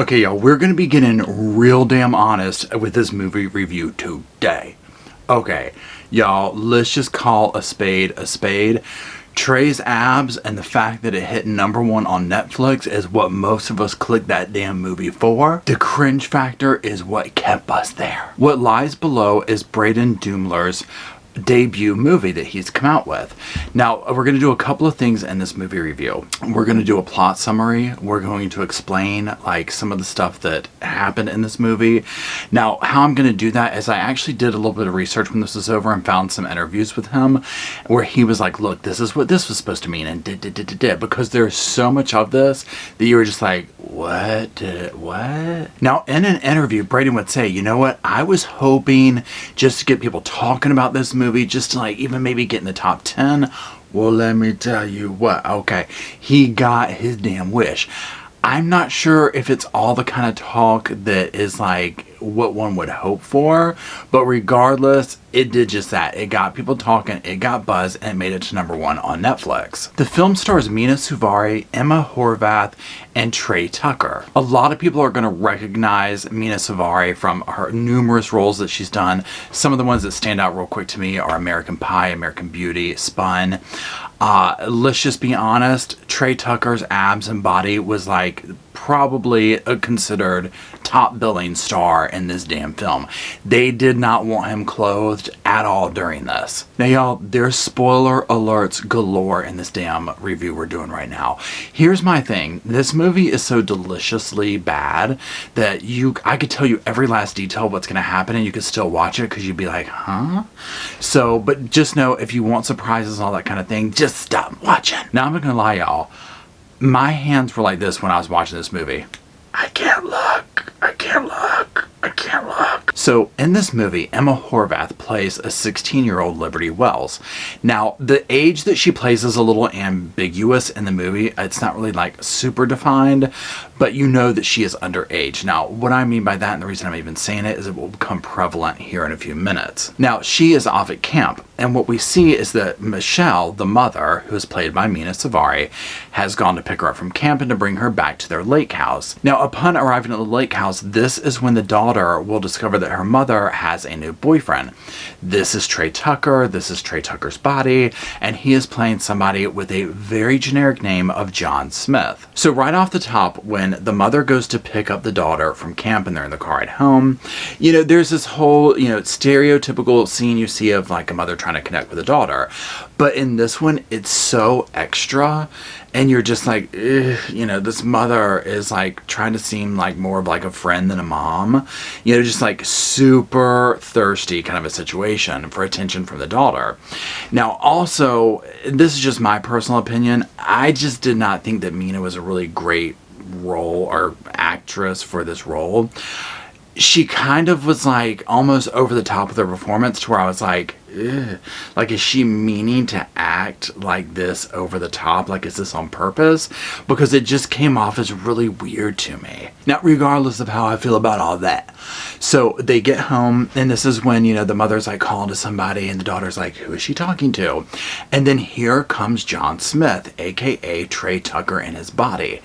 Okay, y'all, we're gonna be getting real damn honest with this movie review today. Okay, y'all, let's just call a spade a spade. Trey's abs and the fact that it hit #1 on Netflix is what most of us click that damn movie for. The cringe factor is what kept us there. What lies below is Braden Duemmler's debut movie that he's come out with. Now, we're going to do a couple of things in this movie review. We're going to do a plot summary. We're going to explain like some of the stuff that happened in this movie. Now, how I'm going to do that is I actually did a little bit of research when this was over and found some interviews with him where he was like, look, this is what this was supposed to mean, and did, because there's so much of this that you were just like, what? Now, in an interview, Braden would say, you know what, I was hoping just to get people talking about this movie, just to like even maybe get in the top 10. Well, let me tell you what, okay, he got his damn wish. I'm not sure if it's all the kind of talk that is like what one would hope for, but regardless, it did just that. It got people talking, it got buzz, and it made it to #1 on Netflix. The film stars Mena Suvari, Emma Horvath, and Trey Tucker. A lot of people are going to recognize Mena Suvari from her numerous roles that she's done. Some of the ones that stand out real quick to me are American Pie, American Beauty, Spun. Let's just be honest, Trey Tucker's abs and body was like probably a considered top billing star in this damn film. They did not want him clothed at all during this. Now y'all, there's spoiler alerts galore in this damn review we're doing right now. Here's my thing. This movie is so deliciously bad that I could tell you every last detail of what's going to happen and you could still watch it because you'd be like, huh? So, but just know if you want surprises and all that kind of thing, just stop watching. Now I'm not going to lie, y'all. My hands were like this when I was watching this movie. I can't look. I can't look. I can't look. So in this movie, Emma Horvath plays a 16-year-old Liberty Wells. Now, the age that she plays is a little ambiguous in the movie. It's not really like super defined, but you know that she is underage. Now, what I mean by that, and the reason I'm even saying it, is it will become prevalent here in a few minutes. Now, she is off at camp, and what we see is that Michelle, the mother, who is played by Mena Suvari, has gone to pick her up from camp and to bring her back to their lake house. Now, upon arriving at the lake house, this is when the daughter will discover that her mother has a new boyfriend. This is Trey Tucker. This is Trey Tucker's body, and he is playing somebody with a very generic name of John Smith. So right off the top, when the mother goes to pick up the daughter from camp and they're in the car at home, you know, there's this whole, you know, stereotypical scene you see of like a mother trying to connect with a daughter. But in this one, it's so extra, and you're just like, you know, this mother is like trying to seem like more of like a friend than a mom, you know, just like super thirsty kind of a situation for attention from the daughter. Now, also, this is just my personal opinion. I just did not think that Mena was a really great role or actress for this role. She kind of was like almost over the top with her performance to where I was like, ugh. Like, is she meaning to act like this over the top? Like, is this on purpose? Because it just came off as really weird to me. Now, regardless of how I feel about all that. So they get home, and this is when, you know, the mother's like calling to somebody, and the daughter's like, who is she talking to? And then here comes John Smith, aka Trey Tucker, in his body.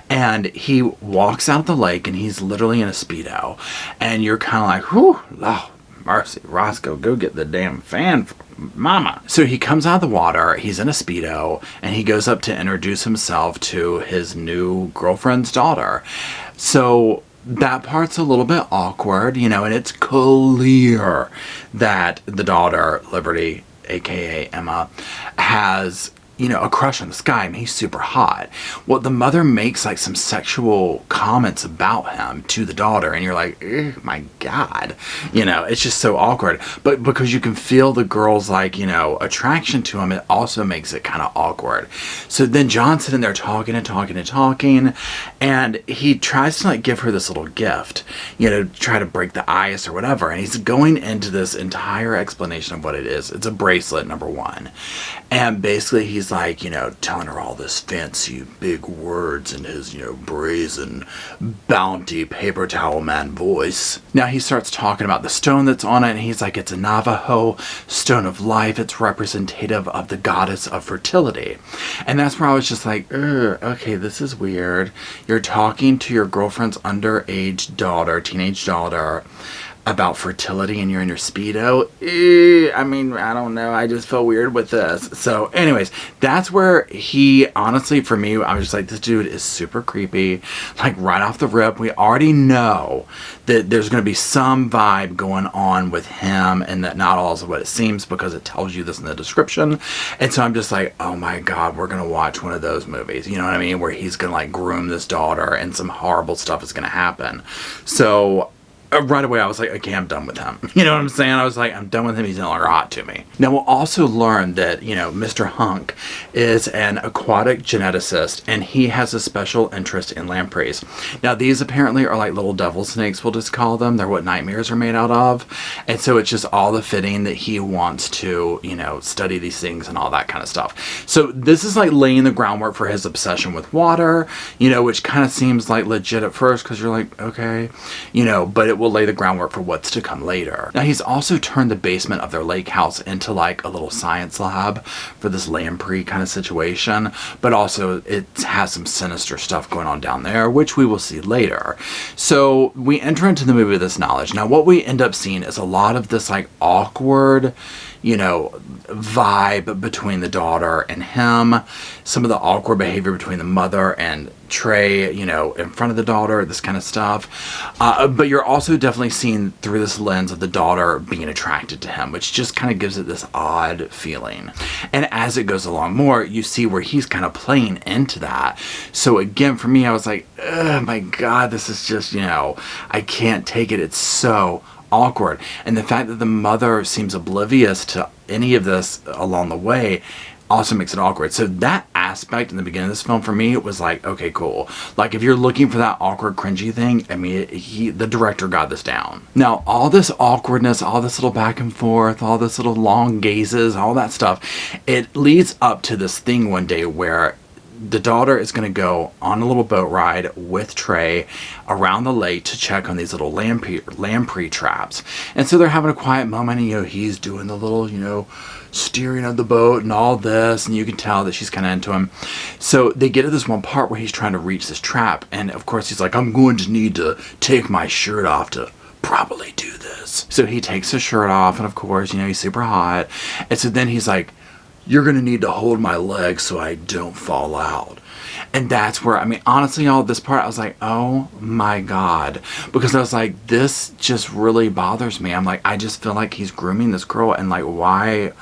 And he walks out of the lake, and he's literally in a Speedo. And you're kind of like, whew, oh, mercy, Roscoe, go get the damn fan for mama. So he comes out of the water, he's in a Speedo, and he goes up to introduce himself to his new girlfriend's daughter. So that part's a little bit awkward, you know, and it's clear that the daughter, Liberty, aka Emma, has, you know, a crush on this guy. I mean, he's super hot. Well, the mother makes like some sexual comments about him to the daughter, and you're like, my God, you know, it's just so awkward. But because you can feel the girl's like, you know, attraction to him, it also makes it kind of awkward. So then John's sitting there talking, and he tries to like give her this little gift, you know, try to break the ice or whatever. And he's going into this entire explanation of what it is. It's a bracelet, #1. And basically he's he's like, telling her all this fancy big words in his, brazen bounty paper towel man voice. Now he starts talking about the stone that's on it, and he's like, it's a Navajo stone of life. It's representative of the goddess of fertility. And that's where I was just like, okay, this is weird. You're talking to your girlfriend's underage daughter, teenage daughter, about fertility, and you're in your Speedo. I mean, I don't know. I just feel weird with this. So anyways, that's where he, honestly, for me, I was just like, this dude is super creepy. Like, right off the rip, we already know that there's going to be some vibe going on with him, and that not all is what it seems, because it tells you this in the description. And so I'm just like, oh my God, we're going to watch one of those movies. You know what I mean? Where he's going to like groom this daughter, and some horrible stuff is going to happen. So right away, I was like, okay, I'm done with him. You know what I'm saying? I was like, I'm done with him. He's no longer hot to me. Now, we'll also learn that, Mr. Hunk is an aquatic geneticist, and he has a special interest in lampreys. Now, these apparently are like little devil snakes, we'll just call them. They're what nightmares are made out of. And so it's just all the fitting that he wants to, study these things and all that kind of stuff. So this is like laying the groundwork for his obsession with water, which kind of seems like legit at first, because you're like, okay, but it will lay the groundwork for what's to come later. Now, he's also turned the basement of their lake house into like a little science lab for this lamprey kind of situation, but also it has some sinister stuff going on down there, which we will see later. So we enter into the movie with this knowledge. Now, what we end up seeing is a lot of this like awkward, vibe between the daughter and him, some of the awkward behavior between the mother and Trey, in front of the daughter, this kind of stuff. But you're also definitely seeing through this lens of the daughter being attracted to him, which just kind of gives it this odd feeling. And as it goes along more, you see where he's kind of playing into that. So again, for me, I was like, oh my God, this is just, I can't take it. It's so awkward. And the fact that the mother seems oblivious to any of this along the way also makes it awkward. So that aspect in the beginning of this film, for me, it was like, okay, cool. Like, if you're looking for that awkward, cringy thing, I mean, the director got this down. Now, all this awkwardness, all this little back and forth, all this little long gazes, all that stuff, it leads up to this thing one day where the daughter is going to go on a little boat ride with Trey around the lake to check on these little lamprey traps. And so they're having a quiet moment, and he's doing the little, steering of the boat and all this, and you can tell that she's kind of into him. So they get to this one part where he's trying to reach this trap, and of course he's like, I'm going to need to take my shirt off to properly do this. So he takes his shirt off, and of course, he's super hot. And so then he's like, you're going to need to hold my leg so I don't fall out. And that's where, honestly, all this part, I was like, oh my God. Because I was like, this just really bothers me. I'm like, I just feel like he's grooming this girl. And like, why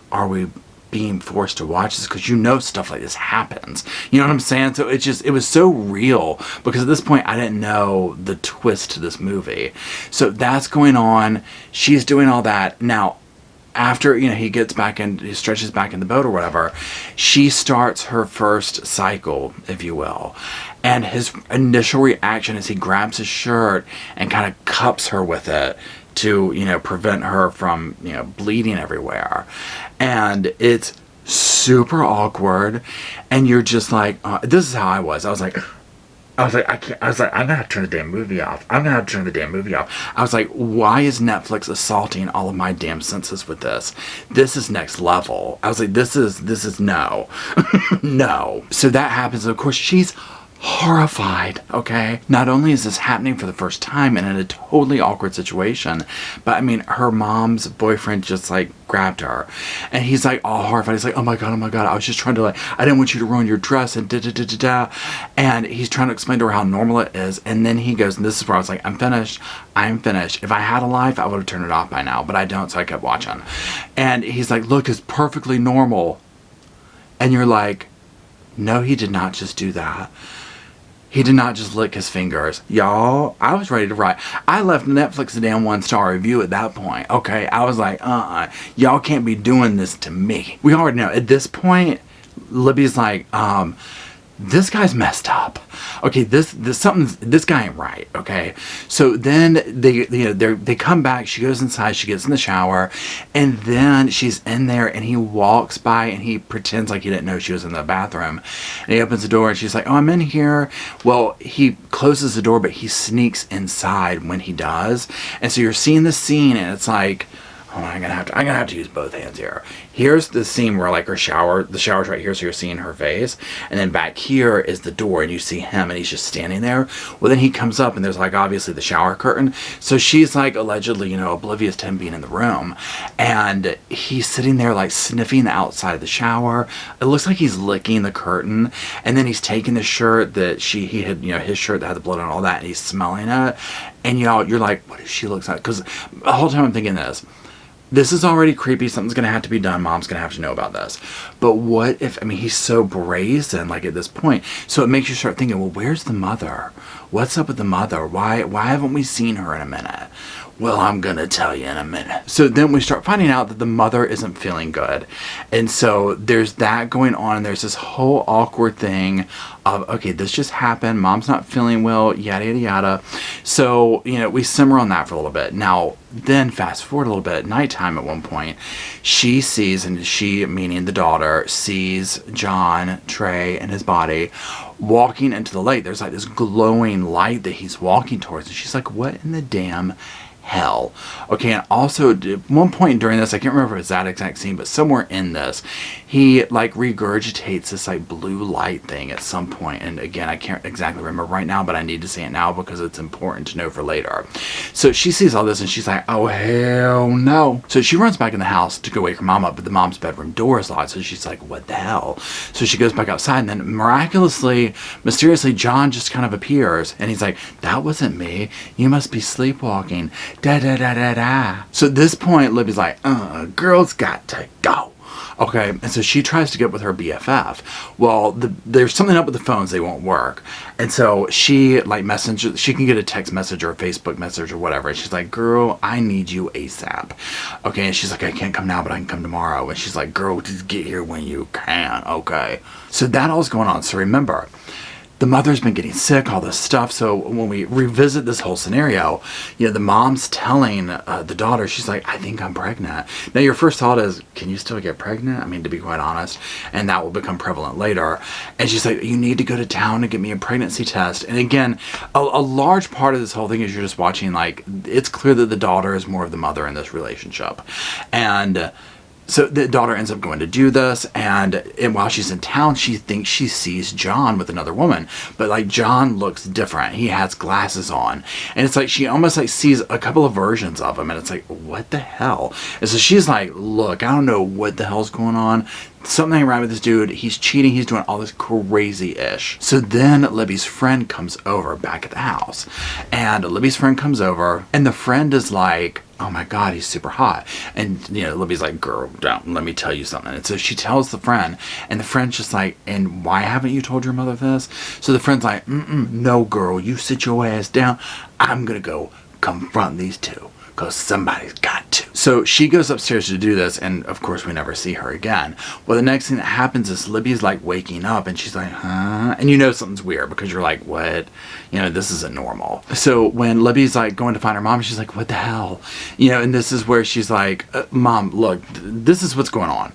are we being forced to watch this? Because stuff like this happens. You know what I'm saying? So it was so real. Because at this point, I didn't know the twist to this movie. So that's going on. She's doing all that. Now, after, he gets back in, he stretches back in the boat or whatever, she starts her first cycle, if you will. And his initial reaction is he grabs his shirt and kind of cups her with it to, prevent her from, bleeding everywhere. And it's super awkward. And you're just like, this is how I was. I was like, I can't. I was like, I'm gonna have to turn the damn movie off. I was like, why is Netflix assaulting all of my damn senses with this? This is next level. I was like, this is no. No. So that happens. Of course, she's horrified, okay? Not only is this happening for the first time and in a totally awkward situation, but her mom's boyfriend just like grabbed her, and he's like all horrified. He's like, oh my God, I was just trying to I didn't want you to ruin your dress, and da. And he's trying to explain to her how normal it is, and then he goes, and this is where I was like, I'm finished. If I had a life, I would have turned it off by now, but I don't, so I kept watching. And he's like, look, it's perfectly normal. And you're like, no, he did not just do that. He did not just lick his fingers. Y'all, I was ready to write. I left Netflix a damn 1-star review at that point. Okay, I was like, y'all can't be doing this to me. We already know. At this point, Libby's like, this guy's messed up. Okay, this guy ain't right. Okay, so then they come back. She goes inside. She gets in the shower, and then she's in there, and he walks by, and he pretends like he didn't know she was in the bathroom, and he opens the door, and she's like, "Oh, I'm in here." Well, he closes the door, but he sneaks inside when he does, and so you're seeing the scene, and it's like, oh, I'm gonna have to use both hands here. Here's the scene where like the shower's right here, so you're seeing her face, and then back here is the door, and you see him, and he's just standing there. Well, then he comes up, and there's like obviously the shower curtain, so she's like allegedly, oblivious to him being in the room, and he's sitting there like sniffing the outside of the shower. It looks like he's licking the curtain, and then he's taking the shirt that he had, his shirt that had the blood on all that, and he's smelling it, and you're like, what does she look like? Because the whole time I'm thinking this is already creepy. Something's going to have to be done. Mom's going to have to know about this. But what if, he's so brazen, like at this point. So it makes you start thinking, well, where's the mother? What's up with the mother? Why haven't we seen her in a minute? Well, I'm going to tell you in a minute. So then we start finding out that the mother isn't feeling good. And so there's that going on. And there's this whole awkward thing of, okay, this just happened. Mom's not feeling well, yada, yada, yada. So, we simmer on that for a little bit. Now, then fast forward a little bit, nighttime at one point, she sees, and she, meaning the daughter, sees John, Trey, and his body walking into the lake. There's like this glowing light that he's walking towards. And she's like, what in the damn hell? Okay, and also at one point during this, I can't remember if it's that exact scene, but somewhere in this, he like regurgitates this like blue light thing at some point. And again, I can't exactly remember right now, but I need to see it now because it's important to know for later. So she sees all this and she's like, oh hell no. So she runs back in the house to go wake her mom up, but the mom's bedroom door is locked. So she's like, what the hell? So she goes back outside, and then mysteriously, John just kind of appears, and he's like, that wasn't me. You must be sleepwalking. Da da da da da. So at this point, Libby's like, girl's got to go. Okay, and so she tries to get with her BFF. Well, there's something up with the phones, they won't work. And so she she can get a text message or a Facebook message or whatever. And she's like, girl, I need you ASAP. Okay, and she's like, I can't come now, but I can come tomorrow. And she's like, girl, just get here when you can. Okay. So that all's going on. So remember, the mother's been getting sick, all this stuff. So when we revisit this whole scenario, the mom's telling the daughter, she's like, I think I'm pregnant. Now, your first thought is, can you still get pregnant? To be quite honest, and that will become prevalent later. And she's like, you need to go to town to get me a pregnancy test. And again, a large part of this whole thing is you're just watching, like, it's clear that the daughter is more of the mother in this relationship. And so the daughter ends up going to do this, and while she's in town, she thinks she sees John with another woman, but like John looks different. He has glasses on, and it's like she almost like sees a couple of versions of him, and it's like, what the hell? And so she's like, look, I don't know what the hell's going on. Something ain't right with this dude. He's cheating. He's doing all this crazy-ish. So then Libby's friend comes over back at the house, and Libby's friend comes over, and the friend is like, oh my God, he's super hot. And, Libby's like, girl, don't, let me tell you something. And so she tells the friend, and the friend's just like, and why haven't you told your mother this? So the friend's like, no, girl, you sit your ass down. I'm going to go confront these two, because somebody's got to. So she goes upstairs to do this, and of course we never see her again. Well, the next thing that happens is Libby's like waking up, and she's like, huh? And something's weird, because you're like, what? This isn't normal. So when Libby's like going to find her mom, she's like, what the hell? And this is where she's like, Mom, look, this is what's going on.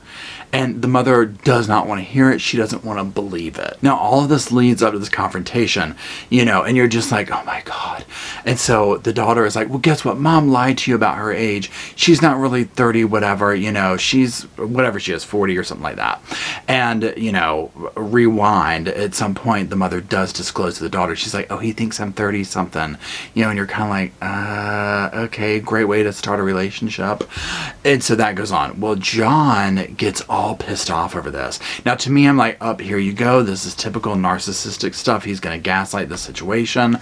And the mother does not want to hear it. She doesn't want to believe it. Now, all of this leads up to this confrontation, and you're just like, oh my God. And so the daughter is like, well, guess what? Mom lied to you about her age. She's not really 30, whatever, she's whatever she is, 40 or something like that. And, rewind, at some point, the mother does disclose to the daughter. She's like, oh, he thinks I'm 30 something, and you're kind of like, okay, great way to start a relationship. And so that goes on. Well, John gets all pissed off over this. Now, to me, I'm like, here you go. This is typical narcissistic stuff. He's going to gaslight the situation.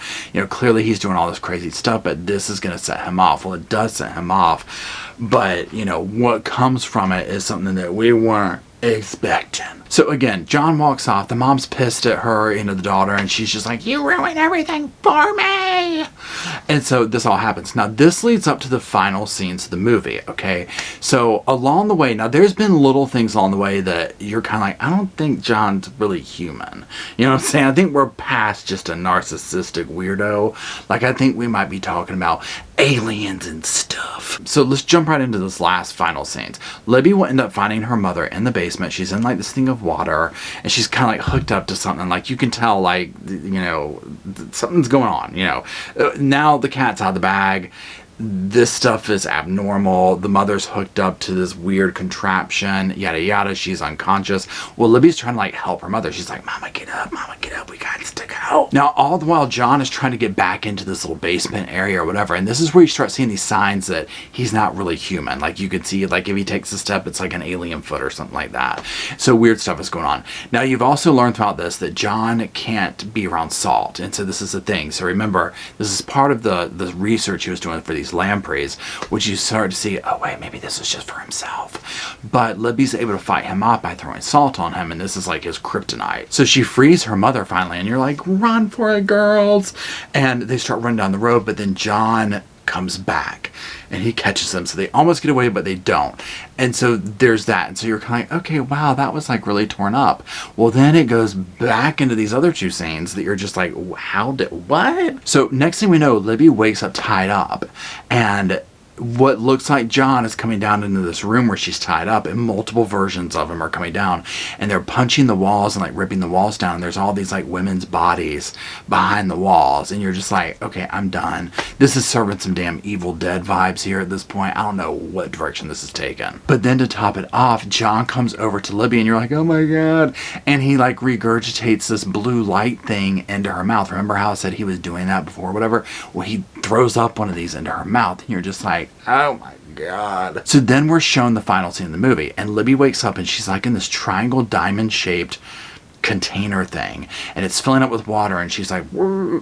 Clearly he's doing all this crazy stuff, but this is going to set him off. Well, it does set him off, but what comes from it is something that we weren't expecting. So again, John walks off. The mom's pissed at her, the daughter, and she's just like, you ruined everything for me. me. And so this all happens. Now this leads up to the final scenes of the movie, okay? So along the way, now there's been little things along the way that you're kind of like, I don't think John's really human. You know what I'm saying? I think we're past just a narcissistic weirdo. Like, I think we might be talking about aliens and stuff. So let's jump right into this last final scenes. Libby will end up finding her mother in the basement. She's in like this thing of water, and she's kind of like hooked up to something. Like, you can tell, like, you know, something's going on, you know. Now the cat's out of the bag. This stuff is abnormal. The mother's hooked up to this weird contraption, yada yada. She's unconscious. Well, Libby's trying to like help her mother. She's like, Mama, get up, we got to go. Now, all the while, John is trying to get back into this little basement area or whatever. And this is where you start seeing these signs that he's not really human. Like, you can see, like, if he takes a step, it's like an alien foot or something like that. So weird stuff is going on. Now, you've also learned throughout this that John can't be around salt. And so this is the thing. So remember, this is part of the research he was doing for these lampreys, which you start to see, oh wait, maybe this is just for himself. But Libby's able to fight him off by throwing salt on him, and this is like his kryptonite. So she frees her mother finally, and you're like, run for it, girls. And they start running down the road, but then John comes back and he catches them, so they almost get away, but they don't. And so there's that. And so you're kind of like, okay, wow, that was like really torn up. Well, then it goes back into these other two scenes that you're just like, what? So next thing we know, Libby wakes up tied up, and what looks like John is coming down into this room where she's tied up, and multiple versions of him are coming down, and they're punching the walls and like ripping the walls down, and there's all these like women's bodies behind the walls, and you're just like, okay, I'm done. This is serving some damn Evil Dead vibes here at this point. I don't know what direction this is taken. But then to top it off, John comes over to Libby, and you're like, oh my god, and he like regurgitates this blue light thing into her mouth. Remember how I said he was doing that before, whatever? Well, he throws up one of these into her mouth, and you're just like, oh my god. So then we're shown the final scene of the movie, and Libby wakes up and she's like in this triangle diamond shaped container thing, and it's filling up with water, and she's like, you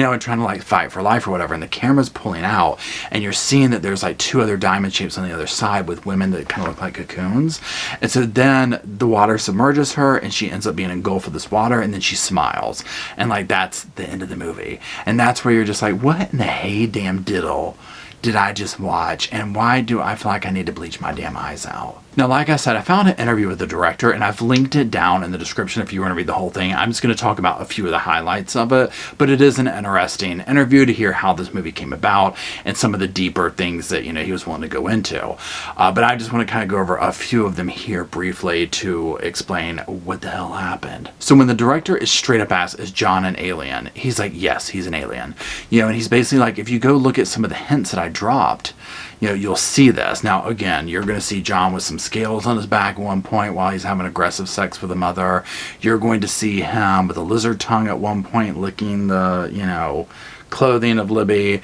know, and trying to like fight for life or whatever, and the camera's pulling out, and you're seeing that there's like two other diamond shapes on the other side with women that kind of look like cocoons. And so then the water submerges her, and she ends up being engulfed with this water, and then she smiles, and like that's the end of the movie. And that's where you're just like, what in the hey damn diddle did I just watch, and why do I feel like I need to bleach my damn eyes out? Now, like I said, I found an interview with the director, and I've linked it down in the description if you want to read the whole thing. I'm just going to talk about a few of the highlights of it, but it is an interesting interview to hear how this movie came about and some of the deeper things that, you know, he was willing to go into. But I just want to kind of go over a few of them here briefly to explain what the hell happened. So when the director is straight up asked, is John an alien? He's like, yes, he's an alien. You know, and he's basically like, if you go look at some of the hints that I dropped, you know, you'll see this. Now, again, you're going to see John with some scales on his back at one point while he's having aggressive sex with the mother. You're going to see him with a lizard tongue at one point licking the, you know, clothing of Libby.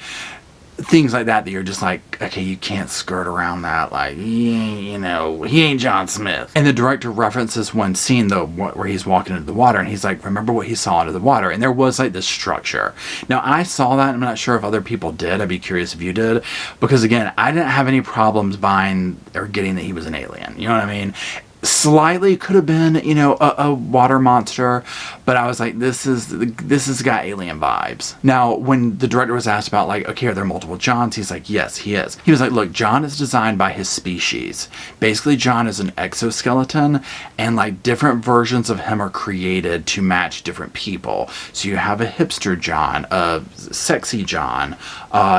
Things like that you're just like, okay, you can't skirt around that. Like, you know, he ain't John Smith. And the director references one scene, though, where he's walking into the water, and he's like, remember what he saw under the water? And there was like this structure. Now, I saw that, and I'm not sure if other people did. I'd be curious if you did. Because, again, I didn't have any problems buying or getting that he was an alien. You know what I mean? Slightly could have been, you know, a water monster, but I was like, this has got alien vibes. Now, when the director was asked about, like, okay, are there multiple Johns? He's like, yes, he is. He was like, look, John is designed by his species. Basically, John is an exoskeleton, and like different versions of him are created to match different people. So you have a hipster John, a sexy John,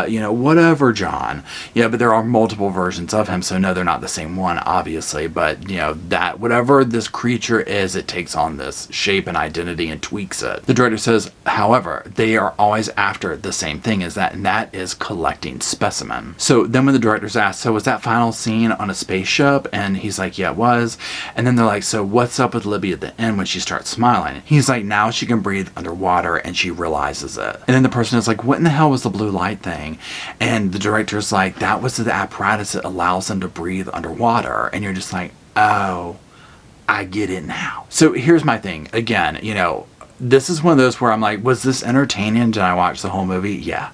you know, whatever John. Yeah, but there are multiple versions of him, so no, they're not the same one, obviously, but, you know, that whatever this creature is, it takes on this shape and identity and tweaks it. The director says, however, they are always after the same thing as that, and that is collecting specimen. So then when the director's asked, so was that final scene on a spaceship? And he's like, yeah, it was. And then they're like, so what's up with Libby at the end when she starts smiling? He's like, now she can breathe underwater, and she realizes it. And then the person is like, what in the hell was the blue light thing? And the director's like, that was the apparatus that allows them to breathe underwater. And you're just like, oh, I get it now. So here's my thing. Again, you know, this is one of those where I'm like, was this entertaining? Did I watch the whole movie? Yeah.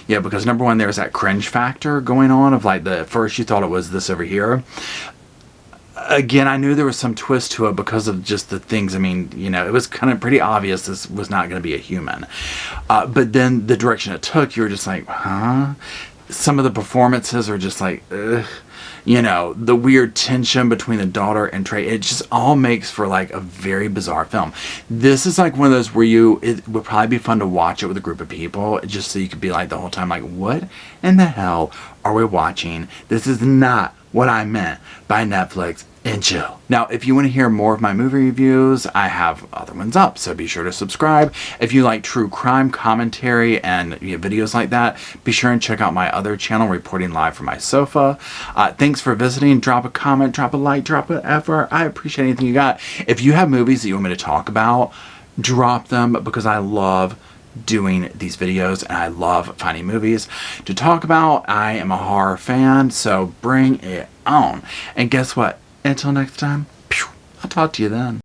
Yeah, because number one, there's that cringe factor going on of like, the first you thought it was this over here. again, I knew there was some twist to it because of just the things. I mean, you know, it was kind of pretty obvious this was not going to be a human. But then the direction it took, you were just like, huh? Some of the performances are just like, ugh. You know, the weird tension between the daughter and Trey, it just all makes for like a very bizarre film. This is like one of those where it would probably be fun to watch it with a group of people, just so you could be like the whole time like, what in the hell are we watching? This is not what I meant by Netflix and chill. Now, if you want to hear more of my movie reviews, I have other ones up, so be sure to subscribe. If you like true crime commentary and videos like that, be sure and check out my other channel, Reporting Live from My Sofa. Thanks for visiting. Drop a comment, drop a like, drop an effort. I appreciate anything you got. If you have movies that you want me to talk about, drop them, because I love doing these videos and I love finding movies to talk about. I am a horror fan, so bring it on. And guess what? Until next time, I'll talk to you then.